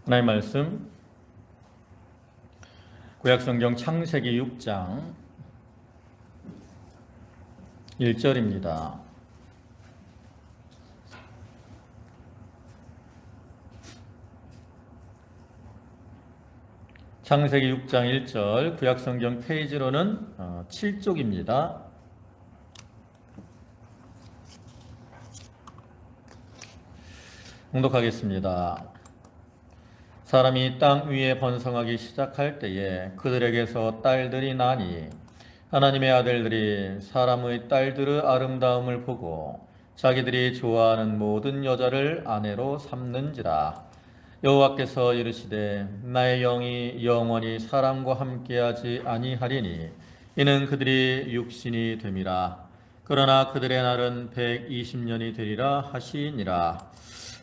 하나님 말씀 구약성경 창세기 6장 1절입니다. 창세기 6장 1절 구약성경 페이지로는 7쪽입니다. 봉독하겠습니다. 사람이 땅 위에 번성하기 시작할 때에 그들에게서 딸들이 나니 하나님의 아들들이 사람의 딸들의 아름다움을 보고 자기들이 좋아하는 모든 여자를 아내로 삼는지라. 여호와께서 이르시되 나의 영이 영원히 사람과 함께하지 아니하리니 이는 그들이 육신이 됨이라. 그러나 그들의 날은 120년이 되리라 하시니라.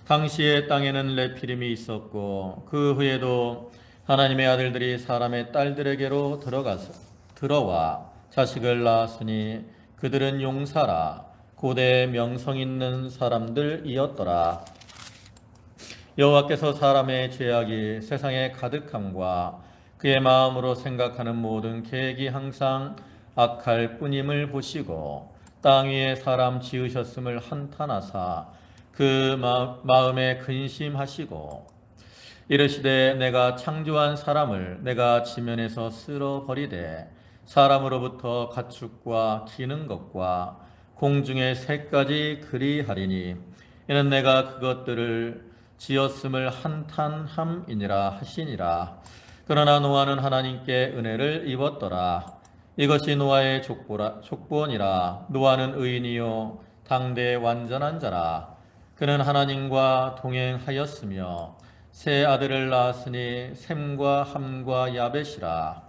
당시에 땅에는 레피림이 있었고 그 후에도 하나님의 아들들이 사람의 딸들에게로 들어와 자식을 낳았으니 그들은 용사라 고대 명성 있는 사람들이었더라. 여호와께서 사람의 죄악이 세상에 가득함과 그의 마음으로 생각하는 모든 계획이 항상 악할 뿐임을 보시고 땅 위에 사람 지으셨음을 한탄하사 그 마음에 근심하시고 이르시되 내가 창조한 사람을 내가 지면에서 쓸어버리되 사람으로부터 가축과 기는 것과 공중의 새까지 그리하리니 이는 내가 그것들을 지었음을 한탄함이니라 하시니라. 그러나 노아는 하나님께 은혜를 입었더라. 이것이 노아의 족보니라. 노아는 의인이요 당대 완전한 자라. 그는 하나님과 동행하였으며 세 아들을 낳았으니 셈과 함과 야벳이라.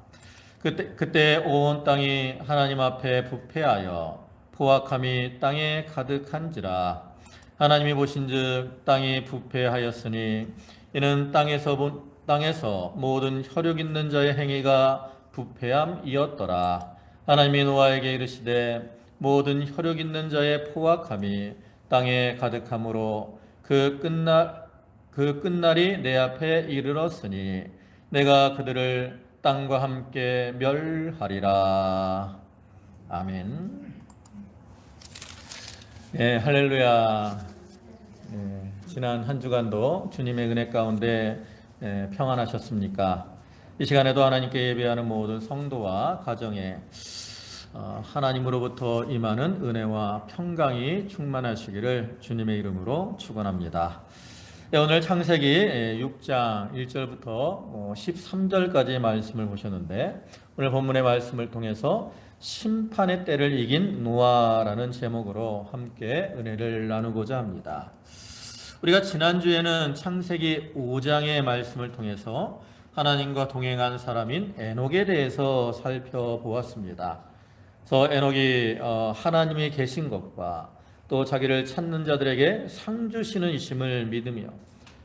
그때 온 땅이 하나님 앞에 부패하여 포악함이 땅에 가득한지라. 하나님이 보신즉 땅이 부패하였으니 이는 땅에서 모든 혈육 있는 자의 행위가 부패함이었더라. 하나님이 노아에게 이르시되 모든 혈육 있는 자의 포악함이 땅에 가득함으로 그 끝날이 내 앞에 이르렀으니 내가 그들을 땅과 함께 멸하리라. 아멘. 네, 할렐루야. 네, 지난 한 주간도 주님의 은혜 가운데 평안하셨습니까? 이 시간에도 하나님께 예배하는 모든 성도와 가정에 하나님으로부터 임하는 은혜와 평강이 충만하시기를 주님의 이름으로 축원합니다. 오늘 창세기 6장 1절부터 13절까지의 말씀을 보셨는데 오늘 본문의 말씀을 통해서 심판의 때를 이긴 노아라는 제목으로 함께 은혜를 나누고자 합니다. 우리가 지난주에는 창세기 5장의 말씀을 통해서 하나님과 동행한 사람인 에녹에 대해서 살펴보았습니다. 그래서 에녹이 하나님이 계신 것과 또 자기를 찾는 자들에게 상 주시는 이심을 믿으며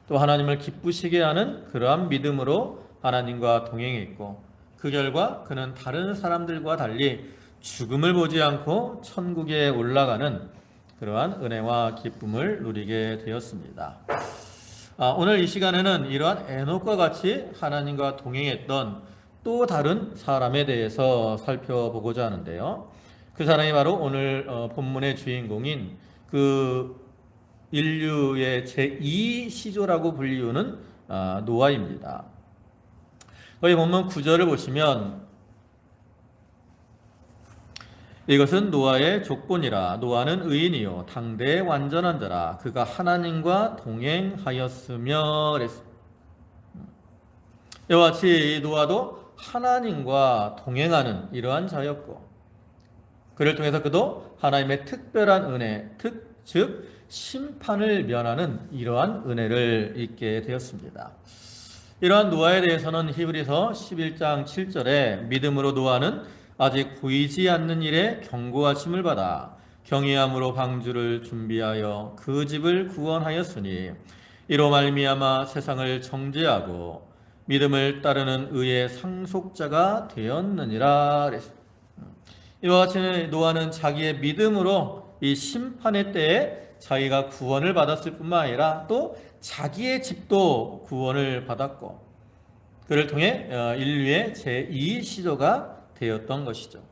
또 하나님을 기쁘시게 하는 그러한 믿음으로 하나님과 동행했고 그 결과 그는 다른 사람들과 달리 죽음을 보지 않고 천국에 올라가는 그러한 은혜와 기쁨을 누리게 되었습니다. 오늘 이 시간에는 이러한 에녹과 같이 하나님과 동행했던 또 다른 사람에 대해서 살펴보고자 하는데요. 그 사람이 바로 오늘 본문의 주인공인 그 인류의 제2시조라고 불리우는 노아입니다. 거기 본문 9절을 보시면 이것은 노아의 족본이라. 노아는 의인이요 당대의 완전한 자라. 그가 하나님과 동행하였으며 이와 같이 노아도 하나님과 동행하는 이러한 자였고 그를 통해서 그도 하나님의 특별한 은혜, 즉 심판을 면하는 이러한 은혜를 잊게 되었습니다. 이러한 노아에 대해서는 히브리서 11장 7절에 믿음으로 노아는 아직 보이지 않는 일에 경고하심을 받아 경외함으로 방주를 준비하여 그 집을 구원하였으니 이로 말미암아 세상을 정죄하고 믿음을 따르는 의의 상속자가 되었느니라. 이와 같이 노아는 자기의 믿음으로 이 심판의 때에 자기가 구원을 받았을 뿐만 아니라 또 자기의 집도 구원을 받았고 그를 통해 인류의 제2 시조가 되었던 것이죠.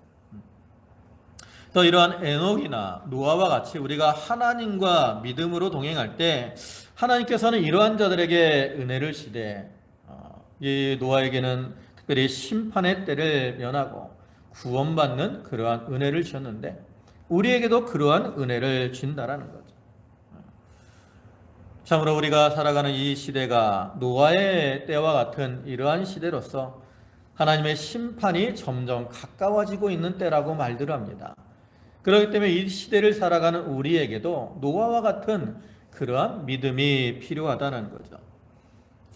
또 이러한 에녹이나 노아와 같이 우리가 하나님과 믿음으로 동행할 때 하나님께서는 이러한 자들에게 은혜를 시되 이 노아에게는 특별히 심판의 때를 면하고 구원받는 그러한 은혜를 주셨는데 우리에게도 그러한 은혜를 준다라는 거죠. 참으로 우리가 살아가는 이 시대가 노아의 때와 같은 이러한 시대로서 하나님의 심판이 점점 가까워지고 있는 때라고 말들 합니다. 그렇기 때문에 이 시대를 살아가는 우리에게도 노아와 같은 그러한 믿음이 필요하다는 거죠.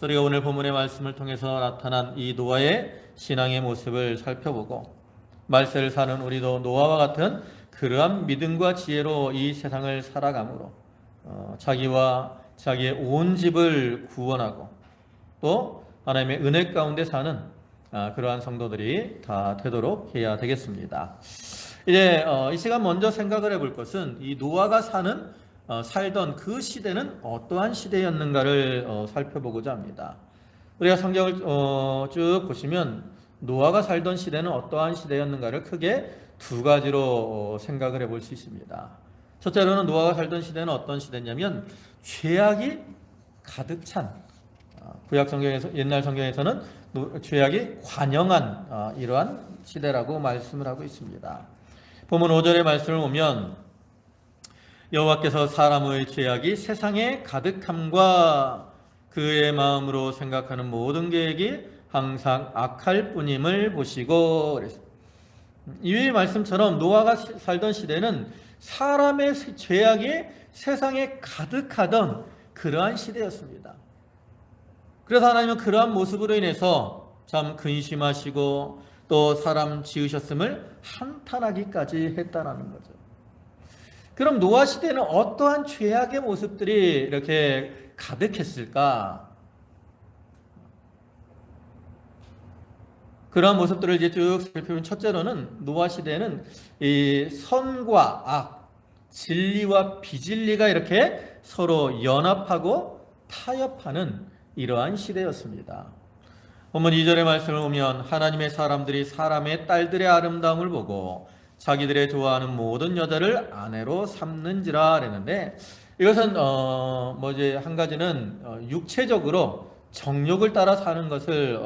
우리가 오늘 본문의 말씀을 통해서 나타난 이 노아의 신앙의 모습을 살펴보고 말세를 사는 우리도 노아와 같은 그러한 믿음과 지혜로 이 세상을 살아가므로 자기와 자기의 온 집을 구원하고 또 하나님의 은혜 가운데 사는 그러한 성도들이 다 되도록 해야 되겠습니다. 이제 이 시간 먼저 생각을 해볼 것은 이 노아가 살던 그 시대는 어떠한 시대였는가를 살펴보고자 합니다. 우리가 성경을 쭉 보시면 노아가 살던 시대는 어떠한 시대였는가를 크게 두 가지로 생각을 해볼 수 있습니다. 첫째로는 노아가 살던 시대는 어떤 시대냐면 죄악이 가득 찬 구약 성경에서 옛날 성경에서는 죄악이 관영한 이러한 시대라고 말씀을 하고 있습니다. 본문 5절의 말씀을 보면 여호와께서 사람의 죄악이 세상에 가득함과 그의 마음으로 생각하는 모든 계획이 항상 악할 뿐임을 보시고 그랬습니다. 이 말씀처럼 노아가 살던 시대는 사람의 죄악이 세상에 가득하던 그러한 시대였습니다. 그래서 하나님은 그러한 모습으로 인해서 참 근심하시고 또 사람 지으셨음을 한탄하기까지 했다라는 거죠. 그럼 노아 시대는 어떠한 죄악의 모습들이 이렇게 가득했을까? 그러한 모습들을 이제 쭉 살펴보면 첫째로는 노아 시대는 이 선과 악, 진리와 비진리가 이렇게 서로 연합하고 타협하는 이러한 시대였습니다. 본문 2절의 말씀을 보면 하나님의 사람들이 사람의 딸들의 아름다움을 보고 자기들의 좋아하는 모든 여자를 아내로 삼는지라 그랬는데 이것은 이제 한 가지는 육체적으로 정욕을 따라 사는 것을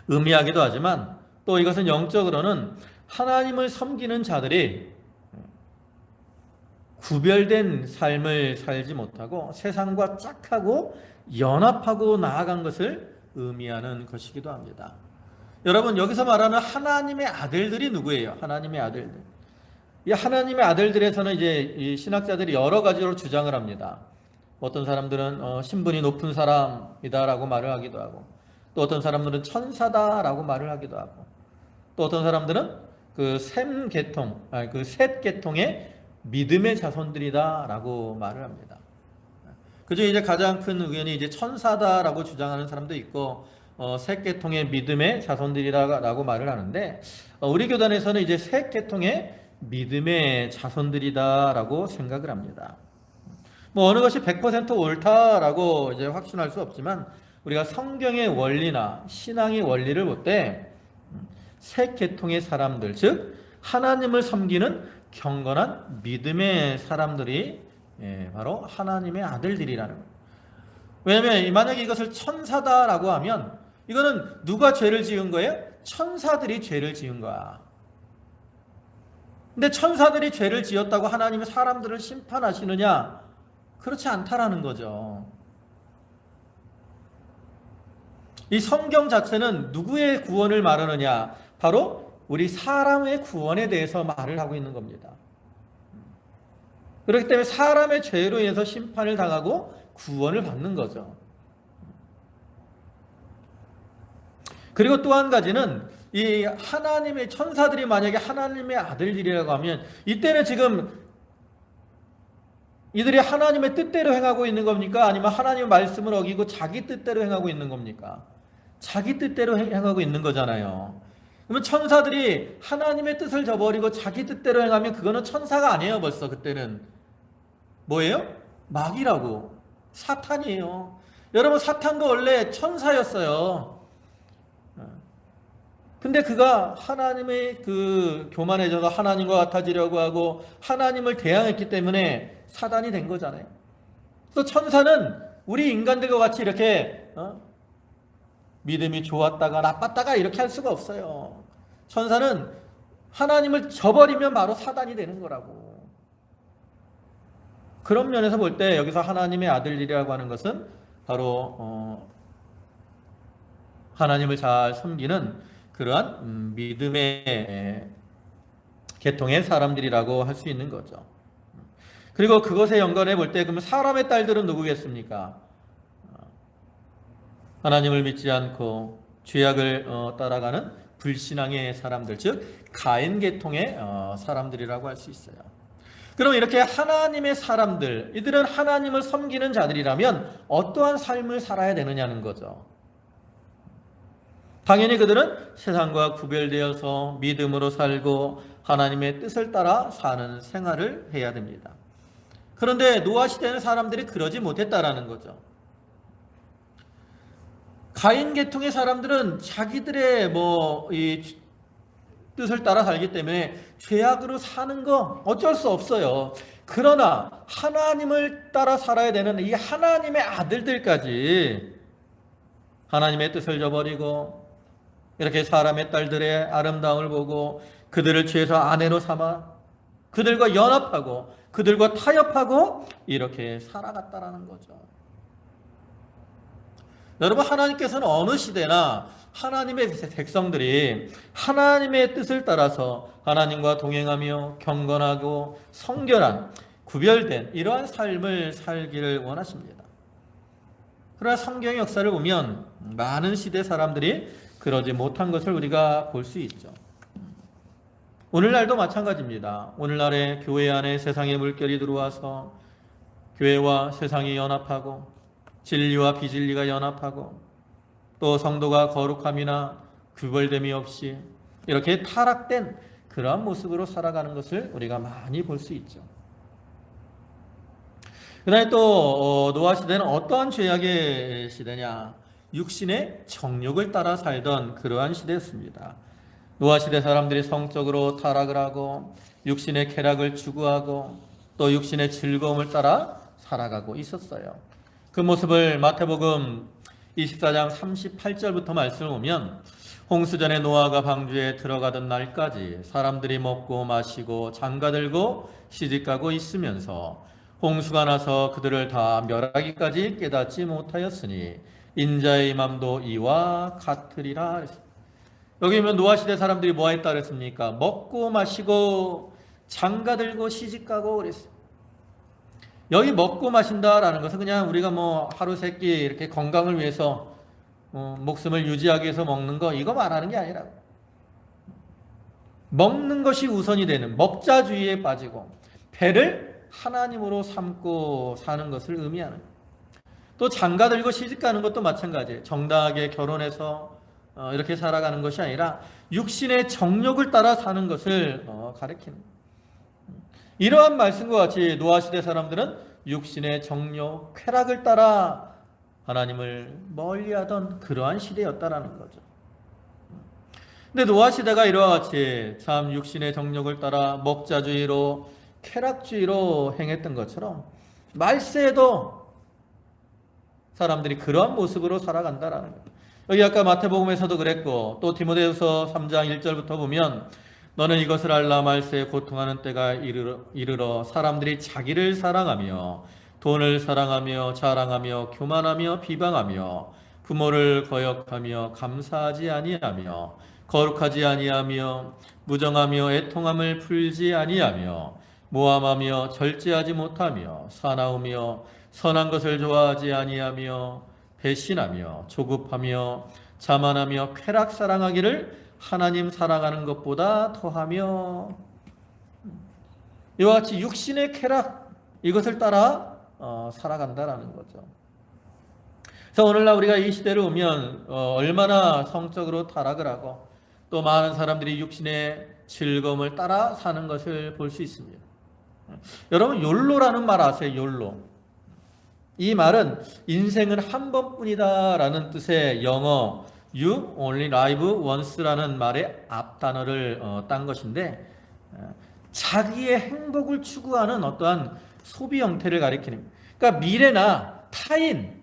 의미하기도 하지만 또 이것은 영적으로는 하나님을 섬기는 자들이 구별된 삶을 살지 못하고 세상과 짝하고 연합하고 나아간 것을 의미하는 것이기도 합니다. 여러분 여기서 말하는 하나님의 아들들이 누구예요? 하나님의 아들들. 이 하나님의 아들들에서는 이제 이 신학자들이 여러 가지로 주장을 합니다. 어떤 사람들은 신분이 높은 사람이다라고 말을 하기도 하고 또 어떤 사람들은 천사다라고 말을 하기도 하고 또 어떤 사람들은 셋 계통의 믿음의 자손들이다라고 말을 합니다. 그중에 이제 가장 큰 의견이 이제 천사다라고 주장하는 사람도 있고 셋 계통의 믿음의 자손들이라고 말을 하는데 우리 교단에서는 이제 셋 계통의 믿음의 자손들이다라고 생각을 합니다. 어느 것이 100% 옳다라고 이제 확신할 수 없지만 우리가 성경의 원리나 신앙의 원리를 볼 때 셋 계통의 사람들, 즉 하나님을 섬기는 경건한 믿음의 사람들이 바로 하나님의 아들들이라는 거예요. 왜냐하면 만약에 이것을 천사다라고 하면 이거는 누가 죄를 지은 거예요? 천사들이 죄를 지은 거야. 근데 천사들이 죄를 지었다고 하나님이 사람들을 심판하시느냐? 그렇지 않다라는 거죠. 이 성경 자체는 누구의 구원을 말하느냐? 바로 우리 사람의 구원에 대해서 말을 하고 있는 겁니다. 그렇기 때문에 사람의 죄로 인해서 심판을 당하고 구원을 받는 거죠. 그리고 또 한 가지는 이 하나님의 천사들이 만약에 하나님의 아들들이라고 하면 이때는 지금 이들이 하나님의 뜻대로 행하고 있는 겁니까? 아니면 하나님의 말씀을 어기고 자기 뜻대로 행하고 있는 겁니까? 자기 뜻대로 행하고 있는 거잖아요. 그러면 천사들이 하나님의 뜻을 저버리고 자기 뜻대로 행하면 그거는 천사가 아니에요. 벌써 그때는 뭐예요? 마귀라고. 사탄이에요. 여러분, 사탄도 원래 천사였어요. 근데 그가 하나님의 그 교만해져서 하나님과 같아지려고 하고 하나님을 대항했기 때문에 사단이 된 거잖아요. 그래서 천사는 우리 인간들과 같이 이렇게 믿음이 좋았다가 나빴다가 이렇게 할 수가 없어요. 천사는 하나님을 저버리면 바로 사단이 되는 거라고. 그런 면에서 볼 때 여기서 하나님의 아들이라고 하는 것은 바로 하나님을 잘 섬기는 그러한 믿음의 계통의 사람들이라고 할 수 있는 거죠. 그리고 그것에 연관해 볼 때 그러면 사람의 딸들은 누구겠습니까? 하나님을 믿지 않고 죄악을 따라가는 불신앙의 사람들, 즉 가인 계통의 사람들이라고 할 수 있어요. 그럼 이렇게 하나님의 사람들, 이들은 하나님을 섬기는 자들이라면 어떠한 삶을 살아야 되느냐는 거죠. 당연히 그들은 세상과 구별되어서 믿음으로 살고 하나님의 뜻을 따라 사는 생활을 해야 됩니다. 그런데 노아 시대는 사람들이 그러지 못했다라는 거죠. 가인 계통의 사람들은 자기들의 이 뜻을 따라 살기 때문에 죄악으로 사는 거 어쩔 수 없어요. 그러나 하나님을 따라 살아야 되는 이 하나님의 아들들까지 하나님의 뜻을 저버리고 이렇게 사람의 딸들의 아름다움을 보고 그들을 취해서 아내로 삼아 그들과 연합하고 그들과 타협하고 이렇게 살아갔다라는 거죠. 여러분, 하나님께서는 어느 시대나 하나님의 백성들이 하나님의 뜻을 따라서 하나님과 동행하며 경건하고 성결한 구별된 이러한 삶을 살기를 원하십니다. 그러나 성경의 역사를 보면 많은 시대 사람들이 그러지 못한 것을 우리가 볼 수 있죠. 오늘날도 마찬가지입니다. 오늘날의 교회 안에 세상의 물결이 들어와서 교회와 세상이 연합하고 진리와 비진리가 연합하고 또 성도가 거룩함이나 구별됨이 없이 이렇게 타락된 그러한 모습으로 살아가는 것을 우리가 많이 볼 수 있죠. 그 다음에 또 노아 시대는 어떠한 죄악의 시대냐? 육신의 정욕을 따라 살던 그러한 시대였습니다. 노아 시대 사람들이 성적으로 타락을 하고 육신의 쾌락을 추구하고 또 육신의 즐거움을 따라 살아가고 있었어요. 그 모습을 마태복음 24장 38절부터 말씀을 보면 홍수전에 노아가 방주에 들어가던 날까지 사람들이 먹고 마시고 장가들고 시집가고 있으면서 홍수가 나서 그들을 다 멸하기까지 깨닫지 못하였으니 인자의 맘도 이와 같으리라. 여기 보면 노아 시대 사람들이 뭐 했다 그랬습니까? 먹고 마시고 장가들고 시집가고 그랬어요. 여기 먹고 마신다라는 것은 그냥 우리가 하루 세 끼 이렇게 건강을 위해서 목숨을 유지하기 위해서 먹는 거 이거 말하는 게 아니라 먹는 것이 우선이 되는 먹자주의에 빠지고 배를 하나님으로 삼고 사는 것을 의미하는 거예요. 또 장가들고 시집가는 것도 마찬가지예요. 정당하게 결혼해서 이렇게 살아가는 것이 아니라 육신의 정욕을 따라 사는 것을 가리키는 거예요. 이러한 말씀과 같이 노아 시대 사람들은 육신의 정욕, 쾌락을 따라 하나님을 멀리하던 그러한 시대였다라는 거죠. 근데 노아 시대가 이와 같이 참 육신의 정욕을 따라 먹자주의로 쾌락주의로 행했던 것처럼 말세에도 사람들이 그러한 모습으로 살아간다라는 거예요. 여기 아까 마태복음에서도 그랬고 또 디모데후서 3장 1절부터 보면 너는 이것을 알라 말세에 고통하는 때가 이르러 사람들이 자기를 사랑하며 돈을 사랑하며 자랑하며 교만하며 비방하며 부모를 거역하며 감사하지 아니하며 거룩하지 아니하며 무정하며 애통함을 풀지 아니하며 모함하며 절제하지 못하며 사나우며 선한 것을 좋아하지 아니하며 배신하며 조급하며 자만하며 쾌락 사랑하기를 하나님 사랑하는 것보다 더하며 이와 같이 육신의 쾌락 이것을 따라 살아간다라는 거죠. 그래서 오늘날 우리가 이 시대를 보면 얼마나 성적으로 타락을 하고 또 많은 사람들이 육신의 즐거움을 따라 사는 것을 볼 수 있습니다. 여러분 욜로라는 말 아세요? 욜로. 이 말은 인생은 한 번뿐이다라는 뜻의 영어 You only live once라는 말의 앞단어를 딴 것인데, 자기의 행복을 추구하는 어떠한 소비 형태를 가리키는, 그러니까 미래나 타인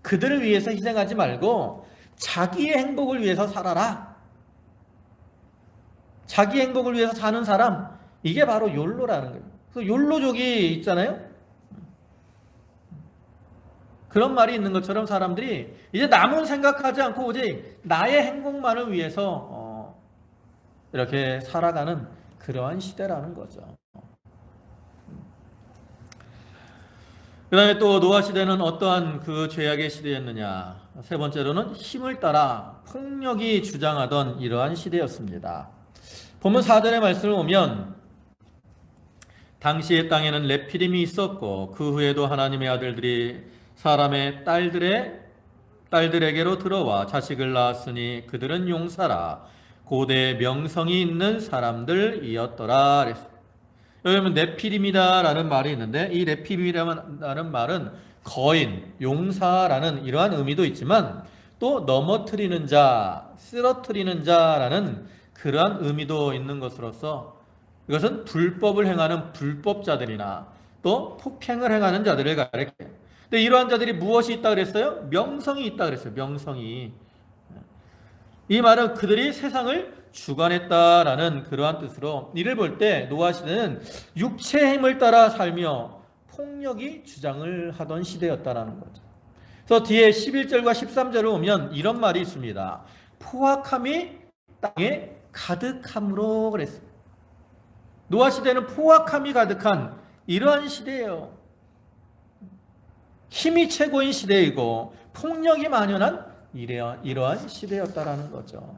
그들을 위해서 희생하지 말고 자기의 행복을 위해서 살아라. 자기 행복을 위해서 사는 사람, 이게 바로 욜로라는 거예요. 그래서 욜로족이 있잖아요. 그런 말이 있는 것처럼 사람들이 이제 남은 생각하지 않고 오직 나의 행복만을 위해서 이렇게 살아가는 그러한 시대라는 거죠. 그 다음에 또 노아 시대는 어떠한 그 죄악의 시대였느냐. 세 번째로는 힘을 따라 폭력이 주장하던 이러한 시대였습니다. 본문 4절의 말씀을 보면 당시의 땅에는 네피림이 있었고 그 후에도 하나님의 아들들이 사람의 딸들에게로 들어와 자식을 낳았으니 그들은 용사라 고대 명성이 있는 사람들이었더라. 여기 보면 네피림이다라는 말이 있는데, 이 네피림이라는 말은 거인, 용사라는 이러한 의미도 있지만 또 넘어뜨리는 자, 쓰러뜨리는 자라는 그러한 의미도 있는 것으로서 이것은 불법을 행하는 불법자들이나 또 폭행을 행하는 자들을 가리켜요. 근데 이러한 자들이 무엇이 있다 그랬어요? 명성이 있다 그랬어요. 명성이. 이 말은 그들이 세상을 주관했다라는 그러한 뜻으로, 이를 볼 때 노아 시대는 육체의 힘을 따라 살며 폭력이 주장을 하던 시대였다라는 거죠. 그래서 뒤에 11절과 13절을 보면 이런 말이 있습니다. 포악함이 땅에 가득함으로 그랬어요. 노아 시대는 포악함이 가득한 이러한 시대예요. 힘이 최고인 시대이고 폭력이 만연한 이러한 시대였다라는 거죠.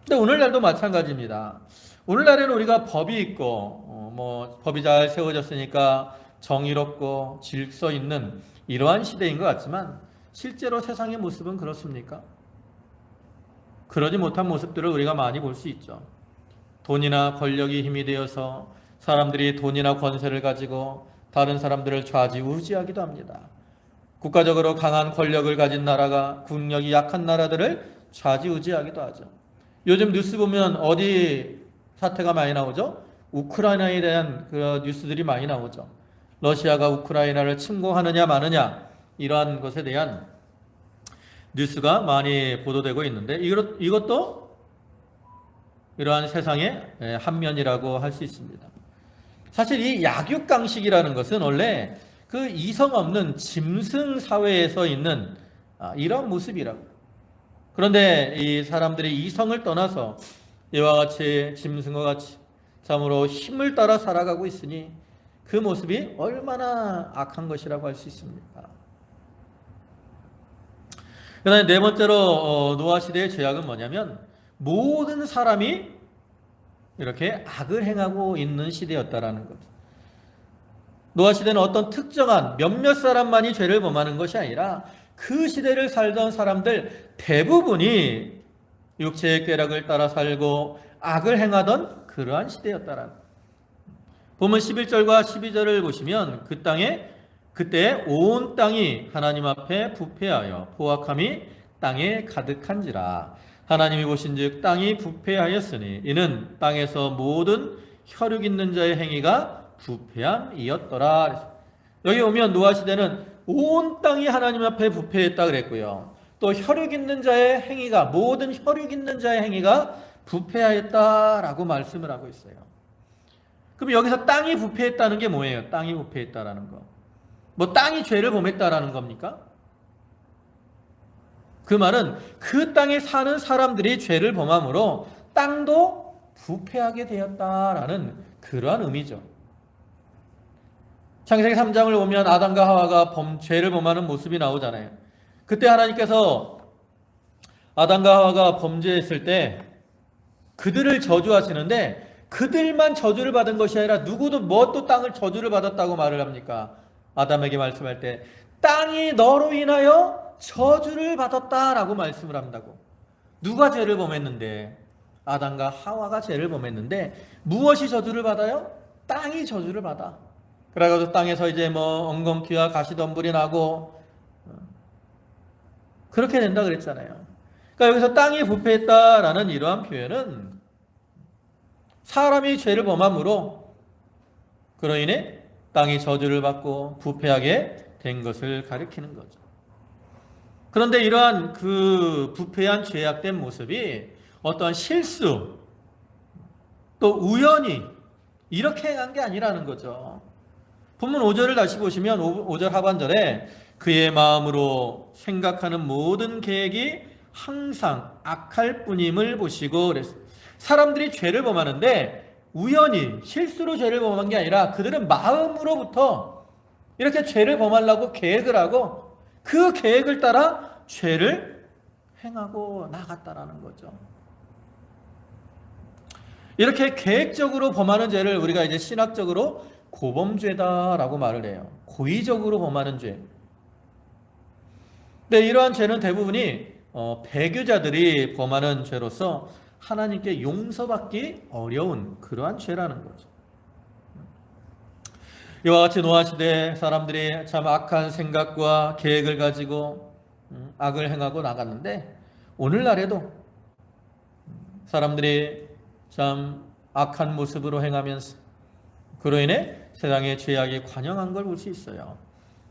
근데 오늘날도 마찬가지입니다. 오늘날에는 우리가 법이 있고 법이 잘 세워졌으니까 정의롭고 질서 있는 이러한 시대인 것 같지만 실제로 세상의 모습은 그렇습니까? 그러지 못한 모습들을 우리가 많이 볼 수 있죠. 돈이나 권력이 힘이 되어서 사람들이 돈이나 권세를 가지고 다른 사람들을 좌지우지하기도 합니다. 국가적으로 강한 권력을 가진 나라가 국력이 약한 나라들을 좌지우지하기도 하죠. 요즘 뉴스 보면 어디 사태가 많이 나오죠? 우크라이나에 대한 그 뉴스들이 많이 나오죠. 러시아가 우크라이나를 침공하느냐 마느냐 이러한 것에 대한 뉴스가 많이 보도되고 있는데 이것도 이러한 세상의 한 면이라고 할 수 있습니다. 사실 이 약육강식이라는 것은 원래 그 이성 없는 짐승 사회에서 있는 이런 모습이라고. 그런데 이 사람들이 이성을 떠나서 이와 같이 짐승과 같이 참으로 힘을 따라 살아가고 있으니 그 모습이 얼마나 악한 것이라고 할 수 있습니까? 그 다음에 네 번째로 노아 시대의 죄악은 뭐냐면 모든 사람이 이렇게 악을 행하고 있는 시대였다라는 거죠. 노아 시대는 어떤 특정한 몇몇 사람만이 죄를 범하는 것이 아니라 그 시대를 살던 사람들 대부분이 육체의 쾌락을 따라 살고 악을 행하던 그러한 시대였다라는 거죠. 보면 11절과 12절을 보시면 그때 온 땅이 하나님 앞에 부패하여 포악함이 땅에 가득한지라. 하나님이 보신즉 땅이 부패하였으니 이는 땅에서 모든 혈육 있는 자의 행위가 부패함이었더라. 여기 오면 노아 시대는 온 땅이 하나님 앞에 부패했다 그랬고요. 또 혈육 있는 자의 행위가 모든 혈육 있는 자의 행위가 부패하였다라고 말씀을 하고 있어요. 그럼 여기서 땅이 부패했다는 게 뭐예요? 땅이 부패했다라는 거. 뭐 땅이 죄를 범했다라는 겁니까? 그 말은 그 땅에 사는 사람들이 죄를 범함으로 땅도 부패하게 되었다라는 그러한 의미죠. 창세기 3장을 보면 아담과 하와가 죄를 범하는 모습이 나오잖아요. 그때 하나님께서 아담과 하와가 범죄했을 때 그들을 저주하시는데 그들만 저주를 받은 것이 아니라 누구도 뭐 또 땅을 저주를 받았다고 말을 합니까? 아담에게 말씀할 때 땅이 너로 인하여 저주를 받았다라고 말씀을 한다고. 누가 죄를 범했는데? 아담과 하와가 죄를 범했는데 무엇이 저주를 받아요? 땅이 저주를 받아. 그래가지고 땅에서 이제 뭐 엉겅퀴와 가시덤불이 나고 그렇게 된다 그랬잖아요. 그러니까 여기서 땅이 부패했다라는 이러한 표현은 사람이 죄를 범함으로 그로 인해 땅이 저주를 받고 부패하게 된 것을 가리키는 거죠. 그런데 이러한 그 부패한 죄악된 모습이 어떠한 실수 또 우연히 이렇게 행한 게 아니라는 거죠. 본문 5절을 다시 보시면 5절 하반절에 그의 마음으로 생각하는 모든 계획이 항상 악할 뿐임을 보시고 그랬어요. 사람들이 죄를 범하는데 우연히 실수로 죄를 범한 게 아니라 그들은 마음으로부터 이렇게 죄를 범하려고 계획을 하고 그 계획을 따라 죄를 행하고 나갔다라는 거죠. 이렇게 계획적으로 범하는 죄를 우리가 이제 신학적으로 고범죄다라고 말을 해요. 고의적으로 범하는 죄. 근데 이러한 죄는 대부분이 배교자들이 범하는 죄로서 하나님께 용서받기 어려운 그러한 죄라는 거죠. 이와 같이 노아 시대 사람들이 참 악한 생각과 계획을 가지고 악을 행하고 나갔는데 오늘날에도 사람들이 참 악한 모습으로 행하면서 그로 인해 세상의 죄악이 관영한 걸 볼 수 있어요.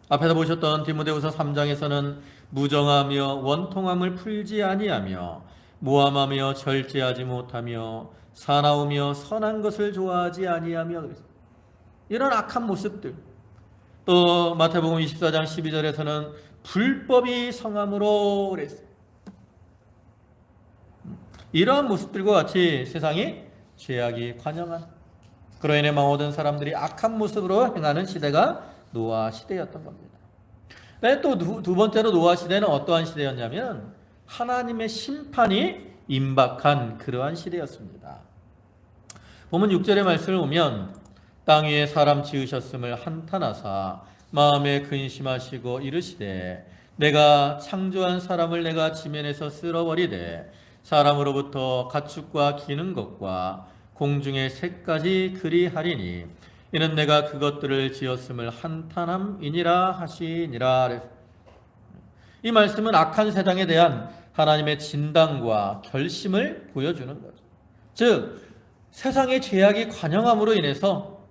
앞에서 보셨던 디모데후서 3장에서는 무정하며 원통함을 풀지 아니하며 모함하며 절제하지 못하며 사나우며 선한 것을 좋아하지 아니하며 이런 악한 모습들. 또 마태복음 24장 12절에서는 불법이 성함으로 그랬어요. 이러한 모습들과 같이 세상이 죄악이 관영한 그로 인해 모든 사람들이 악한 모습으로 행하는 시대가 노아 시대였던 겁니다. 또 두 번째로 노아 시대는 어떠한 시대였냐면 하나님의 심판이 임박한 그러한 시대였습니다. 보면 6절의 말씀을 보면 땅 위에 사람 지으셨음을 한탄하사 마음에 근심하시고 이르시되 내가 창조한 사람을 내가 지면에서 쓸어버리되 사람으로부터 가축과 기는 것과 공중의 새까지 그리하리니 이는 내가 그것들을 지었음을 한탄함이니라 하시니라. 이 말씀은 악한 세상에 대한 하나님의 진단과 결심을 보여주는 거죠. 즉 세상의 죄악이 관영함으로 인해서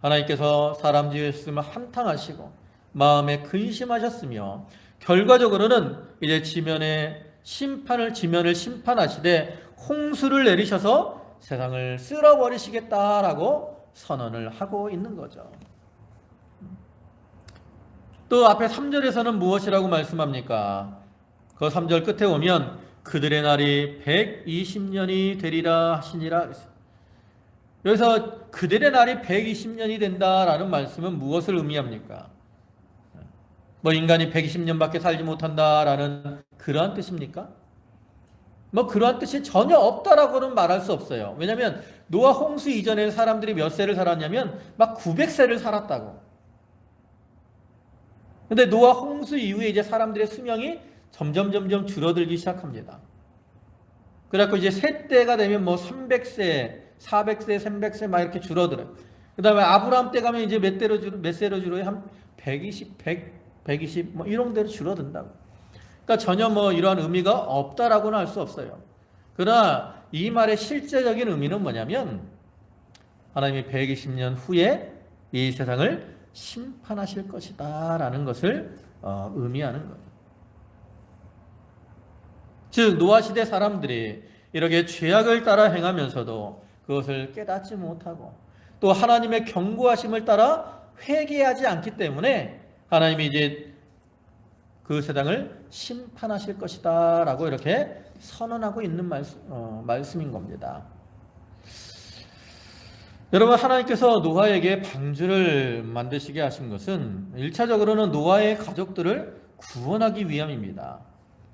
하나님께서 사람 지으셨음을 한탄하시고 마음에 근심하셨으며 결과적으로는 이제 지면을 심판하시되 홍수를 내리셔서 세상을 쓸어버리시겠다라고 선언을 하고 있는 거죠. 또 앞에 3절에서는 무엇이라고 말씀합니까? 그 3절 끝에 오면 그들의 날이 120년이 되리라 하시니라. 여기서 그들의 날이 120년이 된다라는 말씀은 무엇을 의미합니까? 뭐 인간이 120년밖에 살지 못한다라는 그러한 뜻입니까? 뭐 그러한 뜻이 전혀 없다라고는 말할 수 없어요. 왜냐하면 노아 홍수 이전에 사람들이 몇 세를 살았냐면 막 900세를 살았다고. 근데 노아 홍수 이후에 이제 사람들의 수명이 점점 줄어들기 시작합니다. 그래갖고 이제 세대가 되면 뭐 300세, 400세, 300세 막 이렇게 줄어들어요. 그 다음에 아브라함 때 가면 이제 몇 세로 줄어요? 한 120, 120, 뭐 이런 대로 줄어든다고. 그러니까 전혀 뭐 이러한 의미가 없다라고는 할 수 없어요. 그러나 이 말의 실제적인 의미는 뭐냐면 하나님이 120년 후에 이 세상을 심판하실 것이다 라는 것을 의미하는 거예요. 즉 노아 시대 사람들이 이렇게 죄악을 따라 행하면서도 그것을 깨닫지 못하고 또 하나님의 경고하심을 따라 회개하지 않기 때문에 하나님이 이제 그 세상을 심판하실 것이다 라고 이렇게 선언하고 있는 말씀인 겁니다. 여러분 하나님께서 노아에게 방주를 만드시게 하신 것은 1차적으로는 노아의 가족들을 구원하기 위함입니다.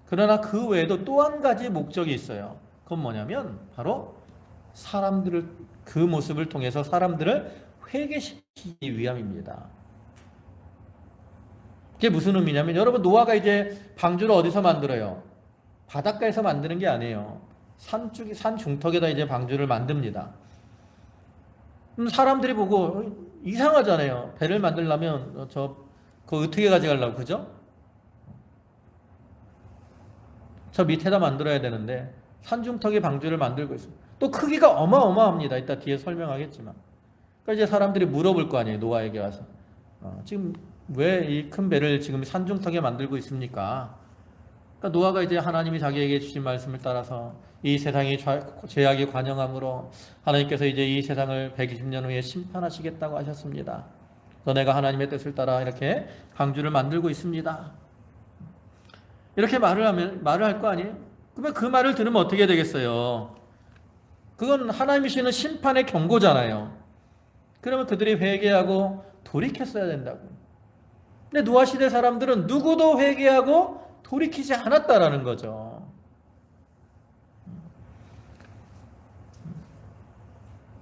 그러나 그 외에도 또 한 가지 목적이 있어요. 그건 뭐냐면 바로 사람들을 그 모습을 통해서 사람들을 회개시키기 위함입니다. 그게 무슨 의미냐면 여러분 노아가 이제 방주를 어디서 만들어요? 바닷가에서 만드는 게 아니에요. 산 중턱에다 이제 방주를 만듭니다. 사람들이 보고 이상하잖아요. 배를 만들려면 그거 어떻게 가져가려고, 그죠? 저 밑에다 만들어야 되는데 산중턱에 방주를 만들고 있어요. 또 크기가 어마어마합니다. 이따 뒤에 설명하겠지만. 그러니까 이제 사람들이 물어볼 거 아니에요. 노아에게 와서. 지금 왜 이 큰 배를 지금 산중턱에 만들고 있습니까? 그러니까 노아가 이제 하나님이 자기에게 주신 말씀을 따라서 이 세상이 죄악이 관영함으로 하나님께서 이제 이 세상을 120년 후에 심판하시겠다고 하셨습니다. 그래서 내가 하나님의 뜻을 따라 이렇게 방주를 만들고 있습니다. 이렇게 말을 할 거 아니에요? 그러면 그 말을 들으면 어떻게 되겠어요? 그건 하나님이 주시는 심판의 경고잖아요. 그러면 그들이 회개하고 돌이켰어야 된다고. 근데 노아 시대 사람들은 누구도 회개하고 돌이키지 않았다라는 거죠.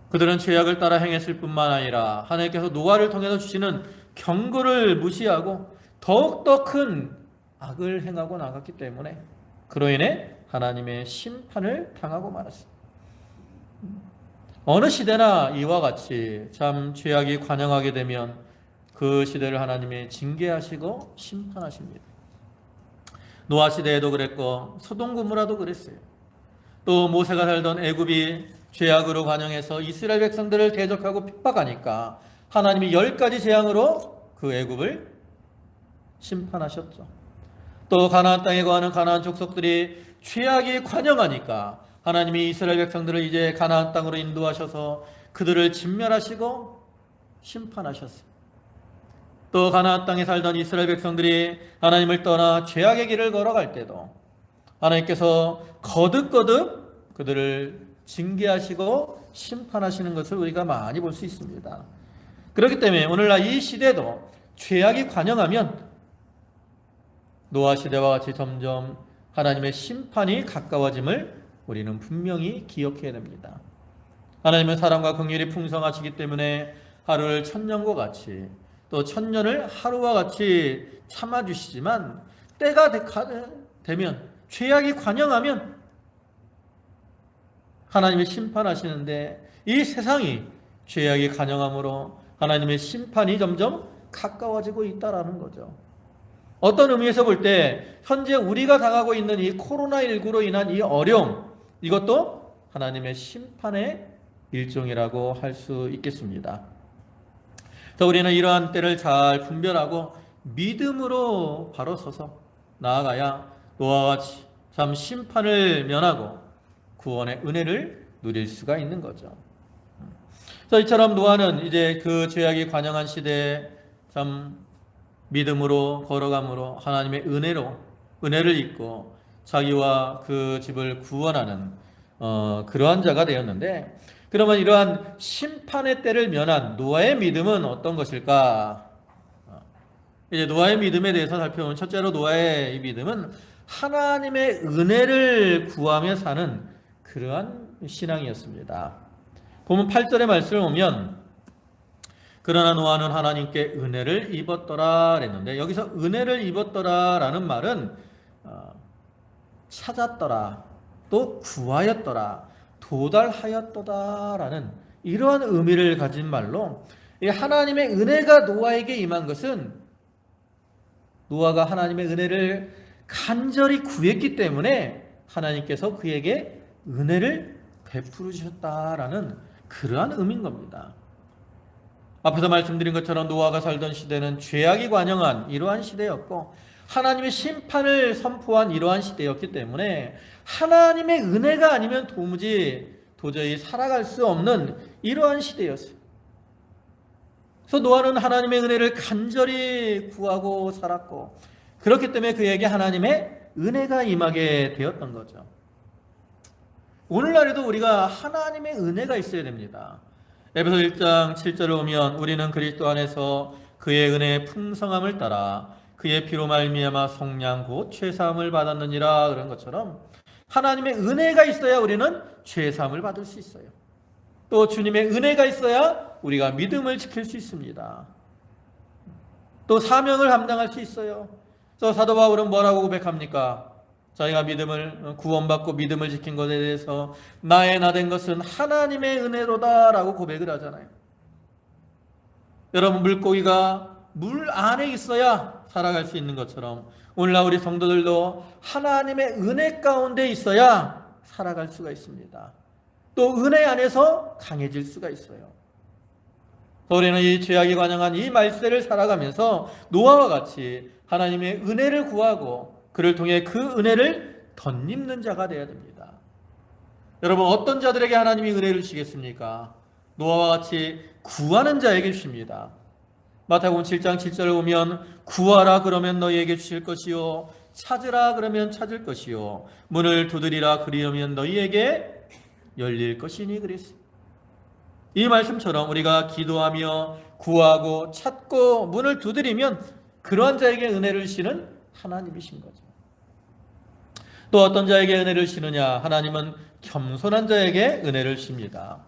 그들은 죄악을 따라 행했을 뿐만 아니라 하나님께서 노아를 통해서 주시는 경고를 무시하고 더욱더 큰 악을 행하고 나갔기 때문에 그로 인해 하나님의 심판을 당하고 말았습니다. 어느 시대나 이와 같이 참 죄악이 관영하게 되면 그 시대를 하나님이 징계하시고 심판하십니다. 노아 시대에도 그랬고 소돔 고모라도 그랬어요. 또 모세가 살던 애굽이 죄악으로 관영해서 이스라엘 백성들을 대적하고 핍박하니까 하나님이 10가지 재앙으로 그 애굽을 심판하셨죠. 또 가나안 땅에 거하는 가나안 족속들이 죄악이 관영하니까 하나님이 이스라엘 백성들을 이제 가나안 땅으로 인도하셔서 그들을 진멸하시고 심판하셨어요. 또 가나안 땅에 살던 이스라엘 백성들이 하나님을 떠나 죄악의 길을 걸어갈 때도 하나님께서 거듭거듭 그들을 징계하시고 심판하시는 것을 우리가 많이 볼 수 있습니다. 그렇기 때문에 오늘날 이 시대도 죄악이 관영하면 노아 시대와 같이 점점 하나님의 심판이 가까워짐을 우리는 분명히 기억해야 됩니다. 하나님은 사랑과 긍휼이 풍성하시기 때문에 하루를 천년과 같이 또 천년을 하루와 같이 참아주시지만 때가 되면 죄악이 관영하면 하나님의 심판하시는데 이 세상이 죄악이 관영함으로 하나님의 심판이 점점 가까워지고 있다라는 거죠. 어떤 의미에서 볼 때 현재 우리가 당하고 있는 이 코로나19로 인한 이 어려움, 이것도 하나님의 심판의 일종이라고 할 수 있겠습니다. 그래서 우리는 이러한 때를 잘 분별하고 믿음으로 바로 서서 나아가야 노아와 같이 참 심판을 면하고 구원의 은혜를 누릴 수가 있는 거죠. 그래서 이처럼 노아는 이제 그 죄악이 관영한 시대에 참 믿음으로 걸어감으로 하나님의 은혜를 입고 자기와 그 집을 구원하는 그러한 자가 되었는데, 그러면 이러한 심판의 때를 면한 노아의 믿음은 어떤 것일까? 이제 노아의 믿음에 대해서 살펴보면 첫째로 노아의 이 믿음은 하나님의 은혜를 구하며 사는 그러한 신앙이었습니다. 보면 8절의 말씀을 보면 그러나 노아는 하나님께 은혜를 입었더라 그랬는데, 여기서 은혜를 입었더라라는 말은 찾았더라, 또 구하였더라, 도달하였도다라는 이러한 의미를 가진 말로, 하나님의 은혜가 노아에게 임한 것은 노아가 하나님의 은혜를 간절히 구했기 때문에 하나님께서 그에게 은혜를 베풀어 주셨다라는 그러한 의미인 겁니다. 앞에서 말씀드린 것처럼 노아가 살던 시대는 죄악이 관영한 이러한 시대였고 하나님의 심판을 선포한 이러한 시대였기 때문에 하나님의 은혜가 아니면 도저히 살아갈 수 없는 이러한 시대였어요. 그래서 노아는 하나님의 은혜를 간절히 구하고 살았고, 그렇기 때문에 그에게 하나님의 은혜가 임하게 되었던 거죠. 오늘날에도 우리가 하나님의 은혜가 있어야 됩니다. 에베소 1장 7절을 보면 우리는 그리스도 안에서 그의 은혜의 풍성함을 따라 그의 피로 말미암아 속량 곧 죄사함을 받았느니라, 그런 것처럼 하나님의 은혜가 있어야 우리는 죄사함을 받을 수 있어요. 또 주님의 은혜가 있어야 우리가 믿음을 지킬 수 있습니다. 또 사명을 감당할 수 있어요. 그래서 사도 바울은 뭐라고 고백합니까? 자기가 구원받고 믿음을 지킨 것에 대해서 나의 나 된 것은 하나님의 은혜로다 라고 고백을 하잖아요. 여러분, 물고기가 물 안에 있어야 살아갈 수 있는 것처럼 오늘날 우리 성도들도 하나님의 은혜 가운데 있어야 살아갈 수가 있습니다. 또 은혜 안에서 강해질 수가 있어요. 우리는 이 죄악에 관영한 이 말세를 살아가면서 노아와 같이 하나님의 은혜를 구하고 그를 통해 그 은혜를 덧입는 자가 되어야 됩니다. 여러분, 어떤 자들에게 하나님이 은혜를 주시겠습니까? 노아와 같이 구하는 자에게 주십니다. 마태복음 7장 7절을 보면 구하라 그러면 너희에게 주실 것이요 찾으라 그러면 찾을 것이요 문을 두드리라 그리하면 너희에게 열릴 것이니 그랬습니다. 이 말씀처럼 우리가 기도하며 구하고 찾고 문을 두드리면 그러한 자에게 은혜를 주시는 하나님이신 거죠. 또 어떤 자에게 은혜를 주시느냐? 하나님은 겸손한 자에게 은혜를 주십니다.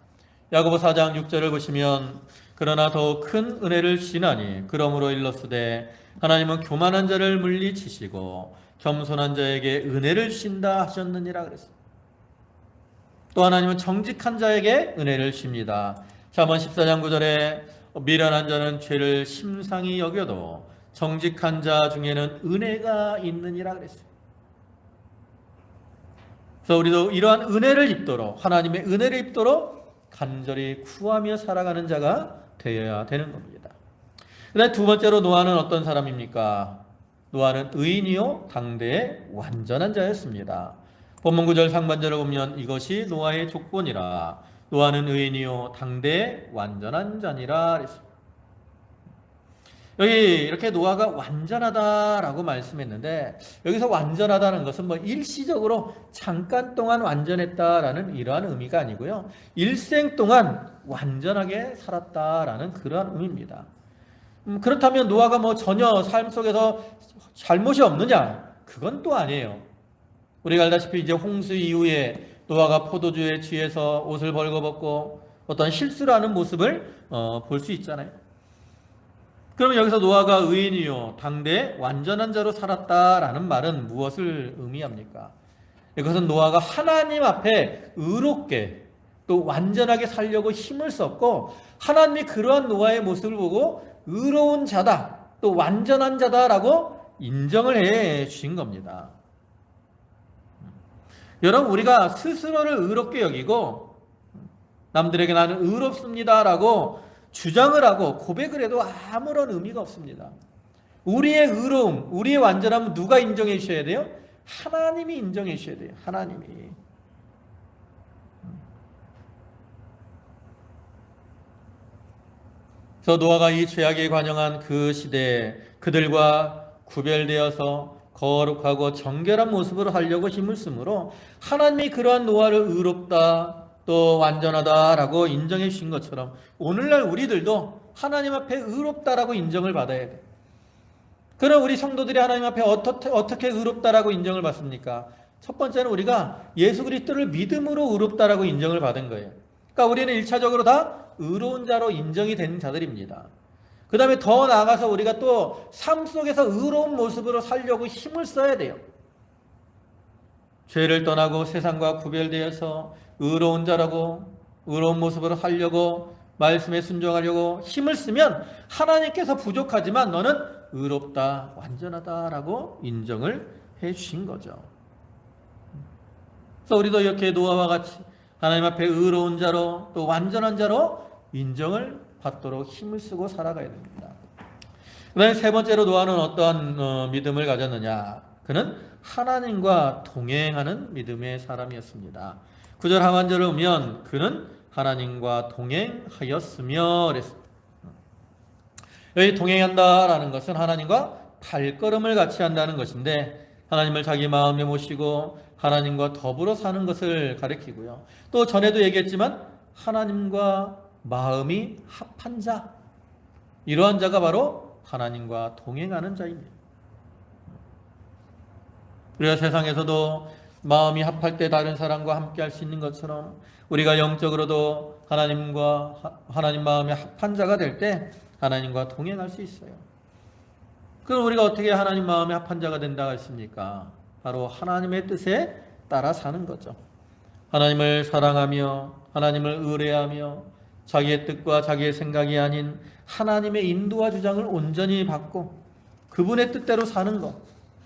야고보 4장 6절을 보시면 그러나 더욱 큰 은혜를 주시나니 그러므로 일렀으되 하나님은 교만한 자를 물리치시고 겸손한 자에게 은혜를 주신다 하셨느니라 그랬습니다. 또 하나님은 정직한 자에게 은혜를 주십니다. 잠언 14장 9절에 미련한 자는 죄를 심상히 여겨도 정직한 자 중에는 은혜가 있느니라 그랬어요. 그래서 우리도 이러한 은혜를 입도록, 하나님의 은혜를 입도록 간절히 구하며 살아가는 자가 되어야 되는 겁니다. 그다음에 두 번째로 노아는 어떤 사람입니까? 노아는 의인이요 당대의 완전한 자였습니다. 본문 9절 상반절을 보면 이것이 노아의 족본이라 노아는 의인이요 당대의 완전한 자니라 그랬습니다. 여기 이렇게 노아가 완전하다라고 말씀했는데 여기서 완전하다는 것은 뭐 일시적으로 잠깐 동안 완전했다라는 이러한 의미가 아니고요. 일생 동안 완전하게 살았다라는 그러한 의미입니다. 그렇다면 노아가 뭐 전혀 삶 속에서 잘못이 없느냐? 그건 또 아니에요. 우리가 알다시피 이제 홍수 이후에 노아가 포도주에 취해서 옷을 벌거벗고 어떤 실수를 하는 모습을 볼 수 있잖아요. 그러면 여기서 노아가 의인이요 당대의 완전한 자로 살았다라는 말은 무엇을 의미합니까? 이것은 노아가 하나님 앞에 의롭게 또 완전하게 살려고 힘을 썼고 하나님이 그러한 노아의 모습을 보고 의로운 자다 또 완전한 자다라고 인정을 해 주신 겁니다. 여러분, 우리가 스스로를 의롭게 여기고 남들에게 나는 의롭습니다라고 주장을 하고 고백을 해도 아무런 의미가 없습니다. 우리의 의로움, 우리의 완전함은 누가 인정해 주셔야 돼요? 하나님이 인정해 주셔야 돼요. 하나님이. 그래서 노아가 이 죄악에 관영한 그 시대에 그들과 구별되어서 거룩하고 정결한 모습으로 하려고 힘을 쓰므로 하나님이 그러한 노아를 의롭다 또 완전하다라고 인정해 주신 것처럼 오늘날 우리들도 하나님 앞에 의롭다라고 인정을 받아야 돼. 그럼 우리 성도들이 하나님 앞에 어떻게 의롭다라고 인정을 받습니까? 첫 번째는 우리가 예수 그리스도를 믿음으로 의롭다라고 인정을 받은 거예요. 그러니까 우리는 1차적으로 다 의로운 자로 인정이 된 자들입니다. 그 다음에 더 나아가서 우리가 또 삶 속에서 의로운 모습으로 살려고 힘을 써야 돼요. 죄를 떠나고 세상과 구별되어서 의로운 자라고 의로운 모습으로 살려고 말씀에 순종하려고 힘을 쓰면 하나님께서 부족하지만 너는 의롭다, 완전하다라고 인정을 해 주신 거죠. 그래서 우리도 이렇게 노아와 같이 하나님 앞에 의로운 자로 또 완전한 자로 인정을 받도록 힘을 쓰고 살아가야 됩니다. 그 다음에 세 번째로 노아는 어떠한 믿음을 가졌느냐? 그는 하나님과 동행하는 믿음의 사람이었습니다. 9절 하반절을 보면 그는 하나님과 동행하였으며 그랬습니다. 여기 동행한다라는 것은 하나님과 발걸음을 같이 한다는 것인데 하나님을 자기 마음에 모시고 하나님과 더불어 사는 것을 가리키고요. 또 전에도 얘기했지만 하나님과 마음이 합한 자, 이러한 자가 바로 하나님과 동행하는 자입니다. 우리가 세상에서도 마음이 합할 때 다른 사람과 함께 할 수 있는 것처럼 우리가 영적으로도 하나님 마음에 합한 자가 될 때 하나님과 동행할 수 있어요. 그럼 우리가 어떻게 하나님 마음에 합한 자가 된다고 했습니까? 바로 하나님의 뜻에 따라 사는 거죠. 하나님을 사랑하며 하나님을 의뢰하며 자기의 뜻과 자기의 생각이 아닌 하나님의 인도와 주장을 온전히 받고 그분의 뜻대로 사는 것,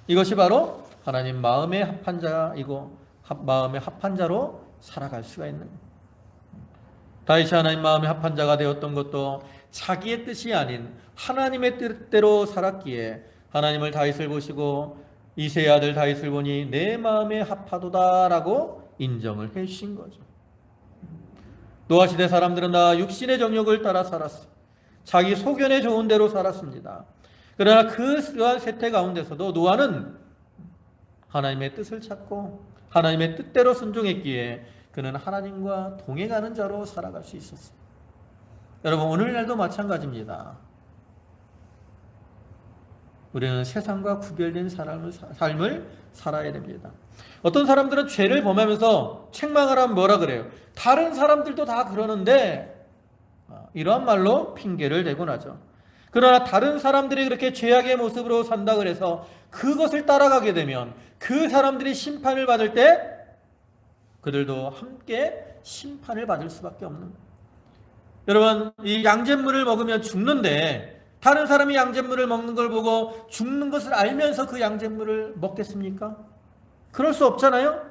이것이 바로 하나님 마음의 합한 자이고 마음의 합한 자로 살아갈 수가 있는 것. 다윗이 하나님 마음의 합한 자가 되었던 것도 자기의 뜻이 아닌 하나님의 뜻대로 살았기에 하나님을 다윗을 보시고 이새의 아들 다윗을 보니 내 마음에 합하도다라고 인정을 해 주신 거죠. 노아 시대 사람들은 다 육신의 정욕을 따라 살았어. 자기 소견에 좋은 대로 살았습니다. 그러나 그러한 세태 가운데서도 노아는 하나님의 뜻을 찾고 하나님의 뜻대로 순종했기에 그는 하나님과 동행하는 자로 살아갈 수 있었어요. 여러분, 오늘날도 마찬가지입니다. 우리는 세상과 구별된 삶을 살아야 됩니다. 어떤 사람들은 죄를 범하면서 책망을 하면 뭐라 그래요? 다른 사람들도 다 그러는데, 이러한 말로 핑계를 대곤 하죠. 그러나 다른 사람들이 그렇게 죄악의 모습으로 산다 그래서 그것을 따라가게 되면 그 사람들이 심판을 받을 때 그들도 함께 심판을 받을 수밖에 없는 거예요. 여러분, 이 양잿물을 먹으면 죽는데 다른 사람이 양잿물을 먹는 걸 보고 죽는 것을 알면서 그 양잿물을 먹겠습니까? 그럴 수 없잖아요.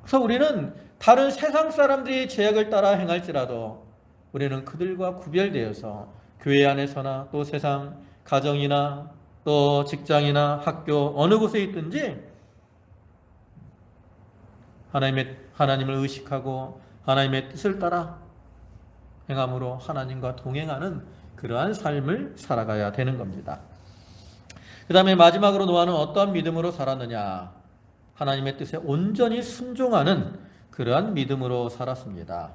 그래서 우리는 다른 세상 사람들이 죄악을 따라 행할지라도 우리는 그들과 구별되어서 교회 안에서나 또 세상 가정이나 또 직장이나 학교 어느 곳에 있든지 하나님을 의식하고 하나님의 뜻을 따라 행함으로 하나님과 동행하는 그러한 삶을 살아가야 되는 겁니다. 그 다음에 마지막으로 노아는 어떠한 믿음으로 살았느냐? 하나님의 뜻에 온전히 순종하는 그러한 믿음으로 살았습니다.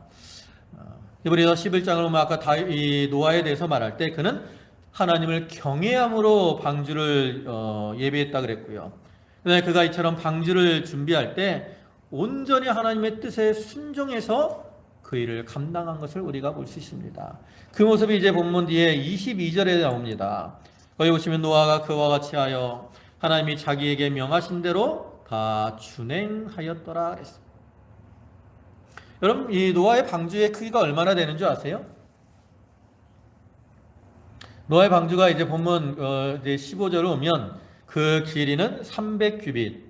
히브리서 11장을 보면 아까 이 노아에 대해서 말할 때 그는 하나님을 경외함으로 방주를 예비했다 그랬고요. 그다음에 그가 이처럼 방주를 준비할 때 온전히 하나님의 뜻에 순종해서 그 일을 감당한 것을 우리가 볼 수 있습니다. 그 모습이 이제 본문 뒤에 22절에 나옵니다. 거기 보시면 노아가 그와 같이 하여 하나님이 자기에게 명하신 대로 다 준행하였더라 그랬습니다. 여러분, 이 노아의 방주의 크기가 얼마나 되는 줄 아세요? 노아의 방주가 이제 본문 이제 15절을 오면 그 길이는 300규빗,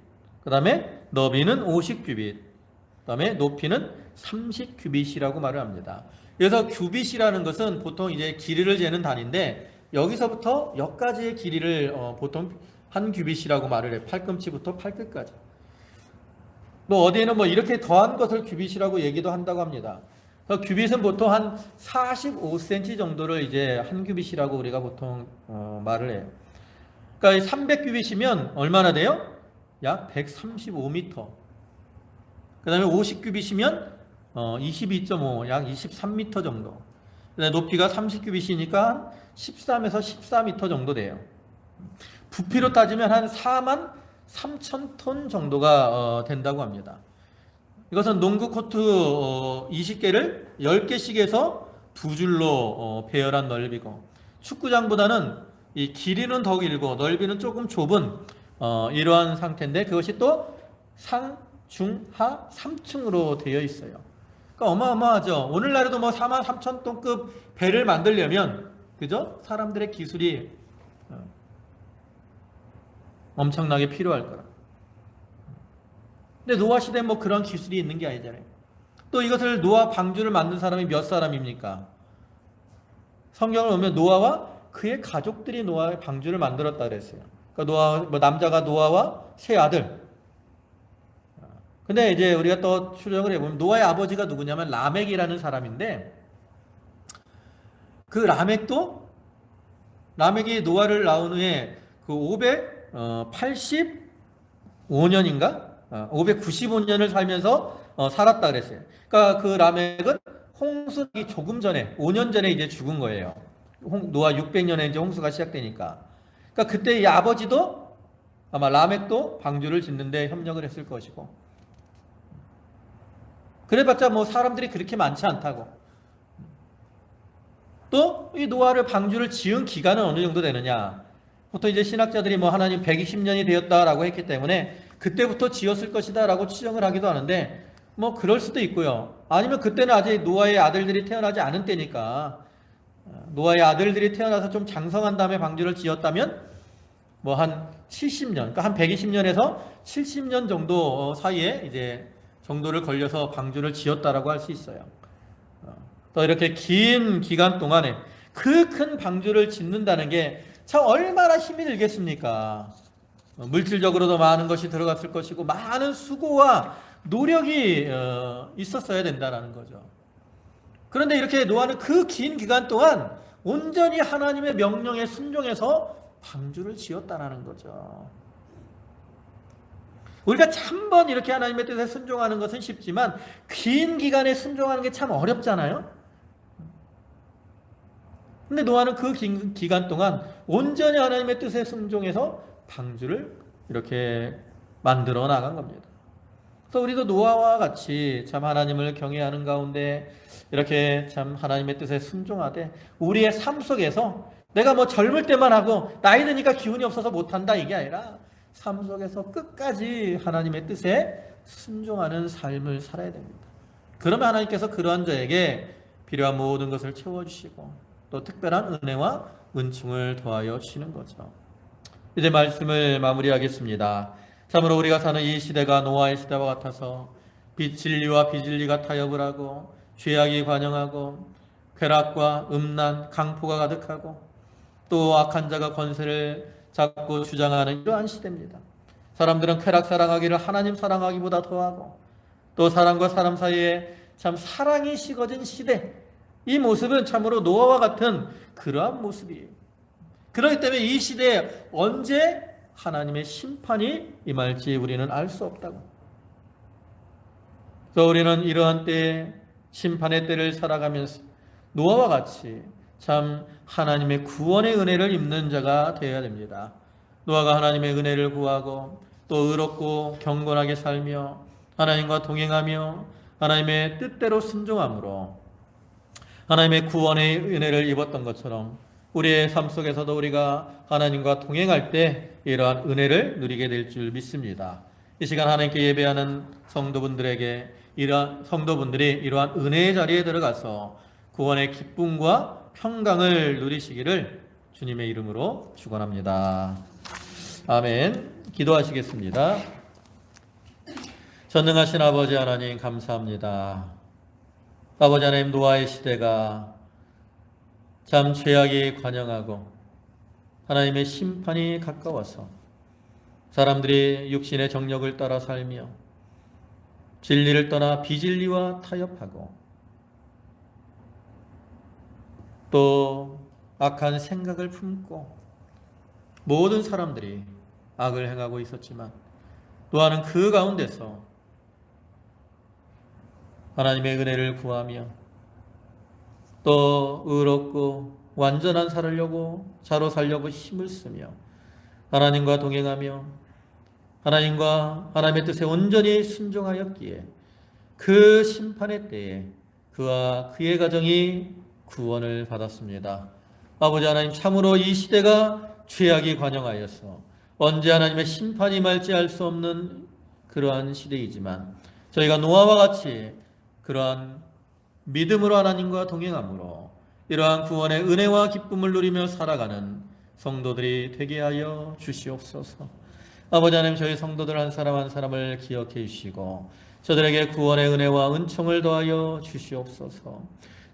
그 다음에 너비는 50규빗, 그 다음에 높이는 30규빗이라고 말을 합니다. 그래서 규빗이라는 것은 보통 이제 길이를 재는 단위인데 여기서부터 여기까지의 길이를 보통 한 규빗이라고 말을 해요. 팔꿈치부터 팔끝까지. 또 어디에는 뭐 이렇게 더한 것을 규빗이라고 얘기도 한다고 합니다. 규빗은 보통 한 45cm 정도를 이제 한 규빗이라고 우리가 보통 말을 해요. 그러니까 300규빗이면 얼마나 돼요? 약 135m. 그 다음에 50규빗이면 22.5, 약 23m 정도. 그다음에 높이가 30규빗이니까 13에서 14m 정도 돼요. 부피로 따지면 한 4만 3천 톤 정도가 된다고 합니다. 이것은 농구 코트 20개를 10개씩 해서 두 줄로 배열한 넓이고, 축구장보다는 이 길이는 더 길고 넓이는 조금 좁은 이러한 상태인데 그것이 또 상, 중, 하 3층으로 되어 있어요. 그러니까 어마어마하죠. 오늘날에도 뭐 4만 3천 톤급 배를 만들려면 그죠? 사람들의 기술이 엄청나게 필요할 거라. 근데 노아 시대에 뭐 그런 기술이 있는 게 아니잖아요. 또 이것을 노아 방주를 만든 사람이 몇 사람입니까? 성경을 보면 노아와 그의 가족들이 노아의 방주를 만들었다 그랬어요. 그러니까 남자가 노아와 세 아들. 근데 이제 우리가 또 추정을 해보면 노아의 아버지가 누구냐면 라멕이라는 사람인데, 그 라멕이 노아를 낳은 후에 그 585년인가? 595년을 살면서 살았다 그랬어요. 그러니까 그 라멕은 홍수기 조금 전에 5년 전에 이제 죽은 거예요. 노아 600년에 이제 홍수가 시작되니까. 그러니까 그때 이 아버지도 아마 라멕도 방주를 짓는데 협력을 했을 것이고. 그래봤자 뭐 사람들이 그렇게 많지 않다고. 또 이 노아를 방주를 지은 기간은 어느 정도 되느냐? 보통 이제 신학자들이 뭐 하나님 120년이 되었다라고 했기 때문에 그때부터 지었을 것이다라고 추정을 하기도 하는데 뭐 그럴 수도 있고요. 아니면 그때는 아직 노아의 아들들이 태어나지 않은 때니까 노아의 아들들이 태어나서 좀 장성한 다음에 방주를 지었다면 뭐 한 70년, 그러니까 한 120년에서 70년 정도 사이에 이제 정도를 걸려서 방주를 지었다라고 할 수 있어요. 또 이렇게 긴 기간 동안에 그 큰 방주를 짓는다는 게 참 얼마나 힘이 들겠습니까? 물질적으로도 많은 것이 들어갔을 것이고 많은 수고와 노력이 있었어야 된다라는 거죠. 그런데 이렇게 노아는 그 긴 기간 동안 온전히 하나님의 명령에 순종해서 방주를 지었다라는 거죠. 우리가 천번 이렇게 하나님의 뜻에 순종하는 것은 쉽지만 긴 기간에 순종하는 게 참 어렵잖아요. 근데 노아는 그 긴 기간 동안 온전히 하나님의 뜻에 순종해서 방주를 이렇게 만들어 나간 겁니다. 그래서 우리도 노아와 같이 참 하나님을 경외하는 가운데 이렇게 참 하나님의 뜻에 순종하되 우리의 삶 속에서 내가 뭐 젊을 때만 하고 나이 드니까 기운이 없어서 못한다 이게 아니라 삶 속에서 끝까지 하나님의 뜻에 순종하는 삶을 살아야 됩니다. 그러면 하나님께서 그러한 자에게 필요한 모든 것을 채워주시고 또 특별한 은혜와 은총을 더하여 주시는 거죠. 이제 말씀을 마무리하겠습니다. 참으로 우리가 사는 이 시대가 노아의 시대와 같아서 진리와 비진리가 타협을 하고 죄악이 관영하고 쾌락과 음란, 강포가 가득하고 또 악한 자가 권세를 잡고 주장하는 이러한 시대입니다. 사람들은 쾌락 사랑하기를 하나님 사랑하기보다 더하고 또 사람과 사람 사이에 참 사랑이 식어진 시대, 이 모습은 참으로 노아와 같은 그러한 모습이에요. 그렇기 때문에 이 시대에 언제 하나님의 심판이 임할지 우리는 알 수 없다고. 그래서 우리는 이러한 때에 심판의 때를 살아가면서 노아와 같이 참 하나님의 구원의 은혜를 입는 자가 되어야 됩니다. 노아가 하나님의 은혜를 구하고 또 의롭고 경건하게 살며 하나님과 동행하며 하나님의 뜻대로 순종함으로 하나님의 구원의 은혜를 입었던 것처럼 우리의 삶 속에서도 우리가 하나님과 동행할 때 이러한 은혜를 누리게 될 줄 믿습니다. 이 시간 하나님께 예배하는 성도분들이 이러한 은혜의 자리에 들어가서 구원의 기쁨과 평강을 누리시기를 주님의 이름으로 축원합니다. 아멘. 기도하시겠습니다. 전능하신 아버지 하나님 감사합니다. 아버지 하나님, 노아의 시대가 참 죄악이 관영하고 하나님의 심판이 가까워서 사람들이 육신의 정욕을 따라 살며 진리를 떠나 비진리와 타협하고 또 악한 생각을 품고 모든 사람들이 악을 행하고 있었지만 노아는 그 가운데서 하나님의 은혜를 구하며 또 의롭고 완전한 자로 살려고 힘을 쓰며 하나님과 동행하며 하나님의 뜻에 온전히 순종하였기에 그 심판의 때에 그와 그의 가정이 구원을 받았습니다. 아버지 하나님, 참으로 이 시대가 죄악이 관영하여서 언제 하나님의 심판이 임할지 알 수 없는 그러한 시대이지만 저희가 노아와 같이 그러한 믿음으로 하나님과 동행함으로 이러한 구원의 은혜와 기쁨을 누리며 살아가는 성도들이 되게 하여 주시옵소서. 아버지 하나님, 저희 성도들 한 사람 한 사람을 기억해 주시고 저들에게 구원의 은혜와 은총을 더하여 주시옵소서.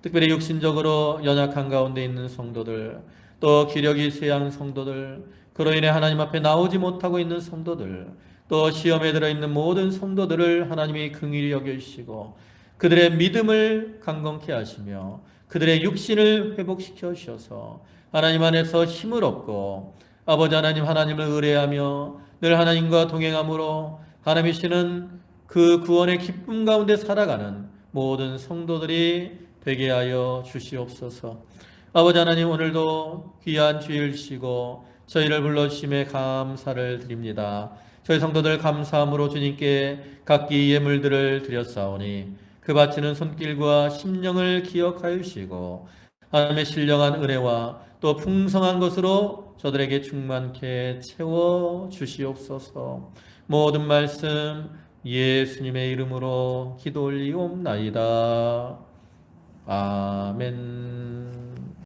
특별히 육신적으로 연약한 가운데 있는 성도들, 또 기력이 쇠한 성도들, 그로 인해 하나님 앞에 나오지 못하고 있는 성도들, 또 시험에 들어있는 모든 성도들을 하나님이 긍휼히 여겨주시고 그들의 믿음을 강건케 하시며 그들의 육신을 회복시켜 주셔서 하나님 안에서 힘을 얻고 아버지 하나님, 하나님을 의뢰하며 늘 하나님과 동행함으로 하나님이시는 그 구원의 기쁨 가운데 살아가는 모든 성도들이 되게 하여 주시옵소서. 아버지 하나님, 오늘도 귀한 주일 쉬고 저희를 불러주심에 감사를 드립니다. 저희 성도들 감사함으로 주님께 각기 예물들을 드렸사오니 그 바치는 손길과 심령을 기억하여 주시고 하나님의 신령한 은혜와 또 풍성한 것으로 저들에게 충만케 채워 주시옵소서. 모든 말씀 예수님의 이름으로 기도 올리옵나이다. 아멘.